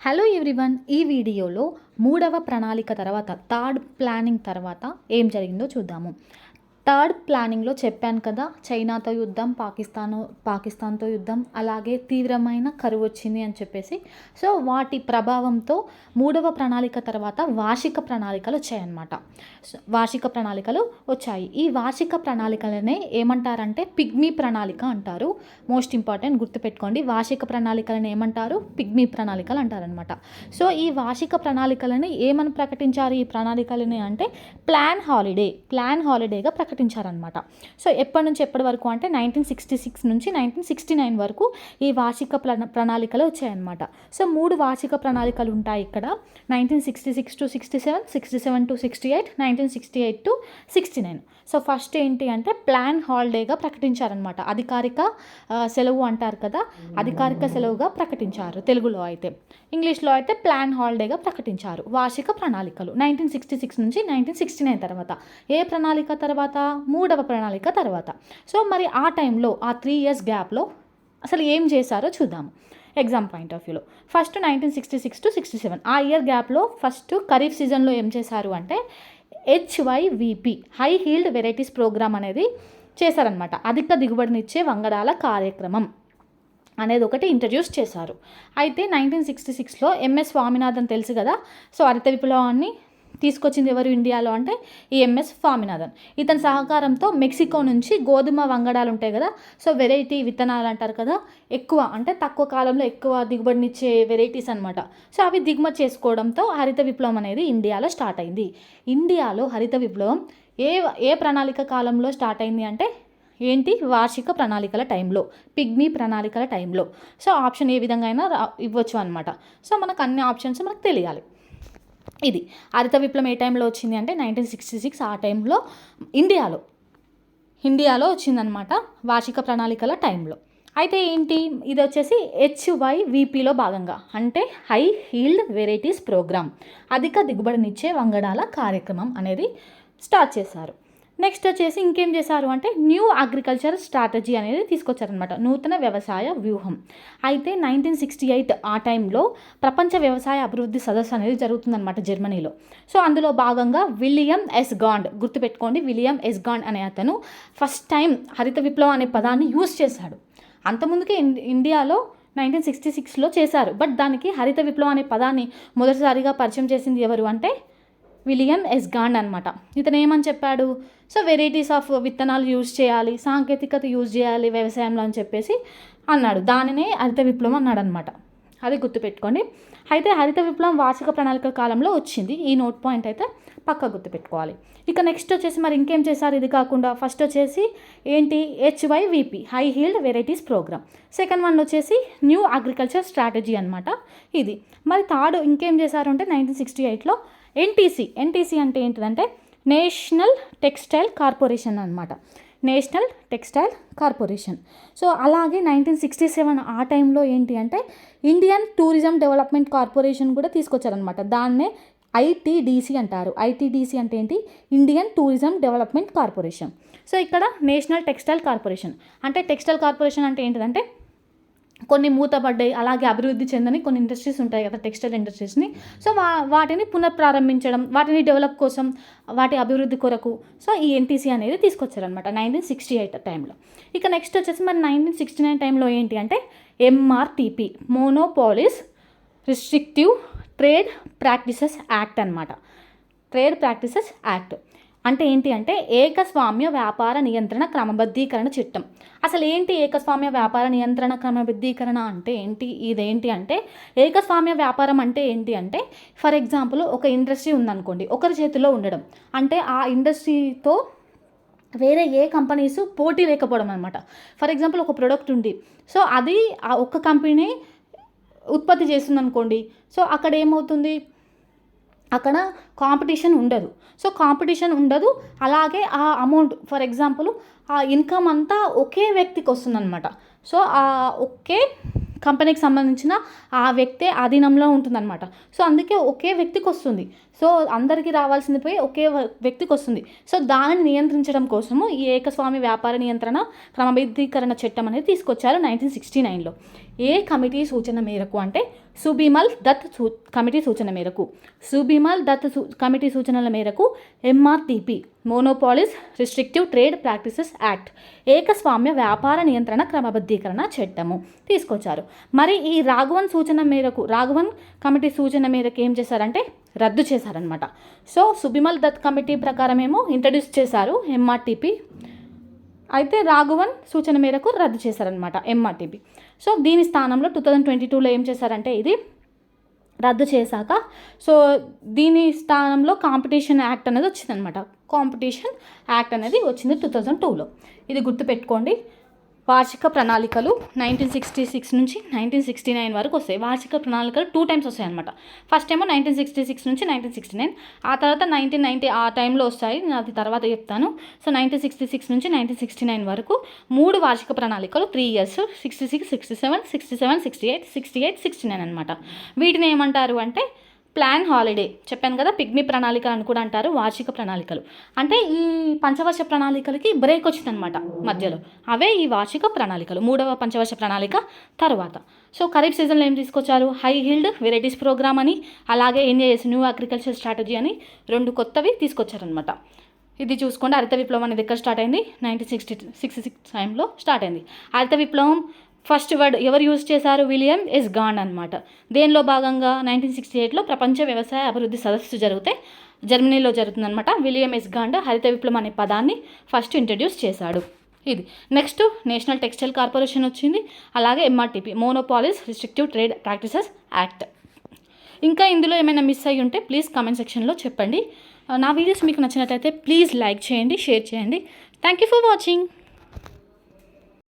Hello everyone, ఈ వీడియోలో మూడవ ప్రణాళిక తర్వాత థర్డ్ ప్లానింగ్ తర్వాత ఏం జరిగిందో చూద్దాము. థర్డ్ ప్లానింగ్లో చెప్పాను కదా, చైనాతో యుద్ధం, పాకిస్తాన్తో యుద్ధం, అలాగే తీవ్రమైన కరువు వచ్చింది అని చెప్పేసి. సో వాటి ప్రభావంతో మూడవ ప్రణాళిక తర్వాత వార్షిక ప్రణాళికలు వచ్చాయన్నమాట. వార్షిక ప్రణాళికలు వచ్చాయి. ఈ వార్షిక ప్రణాళికలనే ఏమంటారంటే పిగ్మీ ప్రణాళిక అంటారు. మోస్ట్ ఇంపార్టెంట్, గుర్తుపెట్టుకోండి. వార్షిక ప్రణాళికలను ఏమంటారు? పిగ్మీ ప్రణాళికలు అంటారనమాట. సో ఈ వార్షిక ప్రణాళికలని ఏమని ప్రకటించారు? ఈ ప్రణాళికలని అంటే ప్లాన్ హాలిడేగా ప్రకటించారనమాట. సో ఎప్పటి నుంచి ఎప్పటి వరకు అంటే 1966 నుంచి 1969 వరకు ఈ వార్షిక ప్రణాళికలు వచ్చాయన్నమాట. సో 3 వార్షిక ప్రణాళికలు ఉంటాయి ఇక్కడ. 1966 to 67, 67 to 68, 1968 to 69. So first ఏంటి అంటే ప్లాన్ హాలిడేగా ప్రకటించారనమాట. అధికారిక సెలవు అంటారు కదా, అధికారిక సెలవుగా ప్రకటించారు తెలుగులో అయితే. ఇంగ్లీష్లో అయితే ప్లాన్ హాలిడేగా ప్రకటించారు. వార్షిక ప్రణాళికలు 1966 నుంచి 1969 తర్వాత. ఏ ప్రణాళిక తర్వాత? మూడవ ప్రణాళిక తర్వాత. సో మరి ఆ టైంలో, ఆ 3 years గ్యాప్లో అసలు ఏం చేశారో చూద్దాము. ఎగ్జామ్ పాయింట్ ఆఫ్ వ్యూలో ఫస్ట్ 1966 to 67 ఆ ఇయర్ గ్యాప్లో ఫస్ట్ ఖరీఫ్ సీజన్లో ఏం చేశారు అంటే HYVP, high yield varieties programme అనేది చేశారనమాట. అధిక దిగుబడినిచ్చే వంగడాల కార్యక్రమం అనేది ఒకటి ఇంట్రడ్యూస్ చేశారు. అయితే 1966లో MS స్వామినాథన్ తెలుసు కదా. సో హరిత విప్లవాన్ని తీసుకొచ్చింది ఎవరు ఇండియాలో అంటే ఈ MS స్వామినాథన్. ఇతని సహకారంతో మెక్సికో నుంచి గోధుమ వంగడాలు ఉంటాయి కదా, సో వెరైటీ విత్తనాలు అంటారు కదా, ఎక్కువ అంటే తక్కువ కాలంలో ఎక్కువ దిగుబడినిచ్చే వెరైటీస్ అనమాట. సో అవి దిగుమతి చేసుకోవడంతో హరిత విప్లవం అనేది ఇండియాలో స్టార్ట్ అయింది. ఇండియాలో హరిత విప్లవం ఏ ప్రణాళిక కాలంలో స్టార్ట్ అయింది అంటే ఏంటి? వార్షిక ప్రణాళికల టైంలో, పిగ్మీ ప్రణాళికల టైంలో. సో ఆప్షన్ ఏ విధంగా అయినా ఇవ్వచ్చు అనమాట. సో మనకు అన్ని ఆప్షన్స్ మనకు తెలియాలి. ఇది హరిత విప్లవం ఏ టైంలో వచ్చింది అంటే 1966 ఆ టైంలో ఇండియాలో వచ్చిందనమాట, వార్షిక ప్రణాళికల టైంలో. అయితే ఏంటి ఇది వచ్చేసి HYVPలో భాగంగా, అంటే హై హీల్డ్ వెరైటీస్ ప్రోగ్రామ్, అధిక దిగుబడినిచ్చే వంగడాల కార్యక్రమం అనేది స్టార్ట్ చేశారు. నెక్స్ట్ వచ్చేసి ఇంకేం చేశారు అంటే న్యూ అగ్రికల్చర్ స్ట్రాటజీ అనేది తీసుకొచ్చారనమాట, నూతన వ్యవసాయ వ్యూహం. అయితే 1968 ఆ టైంలో ప్రపంచ వ్యవసాయ అభివృద్ధి సదస్సు అనేది జరుగుతుందన్నమాట జర్మనీలో. సో అందులో భాగంగా విలియం ఎస్ గాండ్, గుర్తుపెట్టుకోండి, విలియం ఎస్ గాండ్ అనే అతను ఫస్ట్ టైం హరిత విప్లవం అనే పదాన్ని యూజ్ చేశాడు. అంతకుముందుకే ఇండియాలో 1966లో చేశారు, బట్ దానికి హరిత విప్లవం అనే పదాన్ని మొదటిసారిగా పరిచయం చేసింది ఎవరు అంటే విలియం ఎస్ గాండ్ అనమాట. ఇతను ఏమని చెప్పాడు? సో వెరైటీస్ ఆఫ్ విత్తనాలు యూజ్ చేయాలి, సాంకేతికత యూజ్ చేయాలి వ్యవసాయంలో అని చెప్పేసి అన్నాడు. దానినే హరిత విప్లవం అన్నాడు అనమాట. అది గుర్తుపెట్టుకోండి. అయితే హరిత విప్లవం వార్షిక ప్రణాళిక కాలంలో వచ్చింది. ఈ నోట్ పాయింట్ అయితే పక్కా గుర్తుపెట్టుకోవాలి. ఇక నెక్స్ట్ వచ్చేసి మరి ఇంకేం చేశారు? ఇది కాకుండా ఫస్ట్ వచ్చేసి ఏంటి? HYVP, high yield varieties programme. Second one వచ్చేసి న్యూ అగ్రికల్చర్ స్ట్రాటజీ అనమాట ఇది. మరి థర్డ్ ఇంకేం చేశారు అంటే 1968లో NTC అంటే ఏంటిదంటే నేషనల్ టెక్స్టైల్ కార్పొరేషన్ అనమాట, నేషనల్ టెక్స్టైల్ కార్పొరేషన్. సో అలాగే 1967 ఆ టైంలో ఏంటి అంటే ఇండియన్ టూరిజం డెవలప్మెంట్ కార్పొరేషన్ కూడా తీసుకొచ్చారనమాట. దాన్నే ITDC అంటారు. ITDC అంటే ఏంటి? Indian tourism development corporation. So ఇక్కడ నేషనల్ టెక్స్టైల్ కార్పొరేషన్ అంటే టెక్స్టైల్ కార్పొరేషన్ అంటే ఏంటిదంటే కొన్ని మూతపడ్డాయి, అలాగే అభివృద్ధి చెందని కొన్ని ఇండస్ట్రీస్ ఉంటాయి కదా, టెక్స్టైల్ ఇండస్ట్రీస్ని. సో వాటిని పునఃప్రారంభించడం, వాటిని డెవలప్ కోసం, వాటి అభివృద్ధి కొరకు సో ఈ NTC అనేది తీసుకొచ్చారనమాట 1968 టైంలో. ఇక నెక్స్ట్ వచ్చేసి మరి 1969 టైంలో ఏంటి అంటే MRTP, monopolies restrictive trade practices act అనమాట. ట్రేడ్ ప్రాక్టీసెస్ యాక్ట్ అంటే ఏంటి అంటే ఏకస్వామ్య వ్యాపార నియంత్రణ క్రమబద్ధీకరణ చట్టం. అసలు ఏంటి ఏకస్వామ్య వ్యాపార నియంత్రణ క్రమబద్ధీకరణ అంటే ఏంటి? ఇదేంటి అంటే ఏకస్వామ్య వ్యాపారం అంటే ఏంటి అంటే ఫర్ ఎగ్జాంపుల్ ఒక ఇండస్ట్రీ ఉందనుకోండి, ఒకరి చేతిలో ఉండడం అంటే ఆ ఇండస్ట్రీతో వేరే ఏ కంపెనీస్ పోటీ లేకపోవడం అనమాట. ఫర్ ఎగ్జాంపుల్ ఒక ప్రోడక్ట్ ఉంది, సో అది ఆ ఒక్క కంపెనీ ఉత్పత్తి చేస్తుంది అనుకోండి, సో అక్కడ ఏమవుతుంది? అక్కడ కాంపిటీషన్ ఉండదు. సో కాంపిటీషన్ ఉండదు, అలాగే ఆ అమౌంట్ ఫర్ ఎగ్జాంపుల్ ఆ ఇన్కమ్ అంతా ఒకే వ్యక్తికి వస్తుందన్నమాట. సో ఆ ఒకే కంపెనీకి సంబంధించిన ఆ వ్యక్తే ఆధీనంలో ఉంటుందన్నమాట. సో అందుకే ఒకే వ్యక్తికి వస్తుంది. సో అందరికీ రావాల్సింది పోయి ఒకే వ్యక్తికి వస్తుంది. సో దానిని నియంత్రించడం కోసము ఈ ఏకస్వామి వ్యాపార నియంత్రణ క్రమబద్ధీకరణ చట్టం అనేది తీసుకొచ్చారు 1969లో. ఏ కమిటీ సూచన మేరకు అంటే సుబిమల్ దత్ కమిటీ సూచన మేరకు, కమిటీ సూచనల మేరకు MRTP monopolies restrictive trade practices act ఏకస్వామ్య వ్యాపార నియంత్రణ క్రమబద్ధీకరణ చట్టము తీసుకొచ్చారు. మరి ఈ రాఘవన్ కమిటీ సూచన మేరకు ఏం చేశారంటే రద్దు చేశారనమాట. సో సుబిమల్ దత్ కమిటీ ప్రకారం ఏమో ఇంట్రడ్యూస్ చేశారు ఎంఆర్టీపీ, అయితే రాఘవన్ సూచన మేరకు రద్దు చేశారనమాట ఎంఆర్టీపీ. సో దీని స్థానంలో 2022లో ఏం చేశారంటే ఇది రద్దు చేశాక సో దీని స్థానంలో కాంపిటీషన్ యాక్ట్ అనేది వచ్చిందనమాట. కాంపిటీషన్ యాక్ట్ అనేది వచ్చింది 2002లో. ఇది గుర్తుపెట్టుకోండి. వార్షిక ప్రణాళికలు 1966 నుంచి 1969 వరకు వస్తాయి. వార్షిక ప్రణాళికలు 2 టైమ్స్ వస్తాయి అనమాట. ఫస్ట్ ఏమో 1966 నుంచి 1969, ఆ తర్వాత 1990 ఆ టైంలో వస్తాయి, నేను అది తర్వాత చెప్తాను. సో 1966 నుంచి 1969 వరకు 3 వార్షిక ప్రణాళికలు 3 years 66, 67, 67, 68, 68, 69 అనమాట. వీటిని ఏమంటారు అంటే ప్లాన్ హాలిడే, చెప్పాను కదా, పిగ్మీ ప్రణాళికలు అని కూడా అంటారు. వార్షిక ప్రణాళికలు అంటే ఈ పంచవర్ష ప్రణాళికలకి బ్రేక్ వచ్చిందనమాట మధ్యలో, అవే ఈ వార్షిక ప్రణాళికలు. 3వ పంచవర్ష ప్రణాళిక తర్వాత సో ఖరీఫ్ సీజన్లో ఏం తీసుకొచ్చారు, హై హీల్డ్ వెరైటీస్ ప్రోగ్రామ్ అని, అలాగే ఎన్ఏఎస్ న్యూ అగ్రికల్చర్ స్ట్రాటజీ అని 2 కొత్తవి తీసుకొచ్చారనమాట. ఇది చూసుకోండి. హరిత విప్లవం అనేది ఎక్కడ స్టార్ట్ అయింది, 1966 టైంలో స్టార్ట్ అయింది. హరిత విప్లవం ఫస్ట్ వర్డ్ ఎవరు యూజ్ చేశారు, విలియం ఎస్ గాండ్ అనమాట. దేనిలో భాగంగా 1968లో ప్రపంచ వ్యవసాయ అభివృద్ధి సదస్సు జర్మనీలో జరుగుతుందనమాట. విలియం ఎస్ గాండ్ హరిత విప్లవం అనే పదాన్ని ఫస్ట్ ఇంట్రడ్యూస్ చేశాడు. ఇది నెక్స్ట్ నేషనల్ టెక్స్టైల్ కార్పొరేషన్ వచ్చింది, అలాగే MRTP monopolies restrictive trade practices act. ఇంకా ఇందులో ఏమైనా మిస్ అయ్యి ఉంటే ప్లీజ్ కామెంట్ సెక్షన్లో చెప్పండి. నా వీడియోస్ మీకు నచ్చినట్లయితే ప్లీజ్ లైక్ చేయండి, షేర్ చేయండి. Thank you for watching.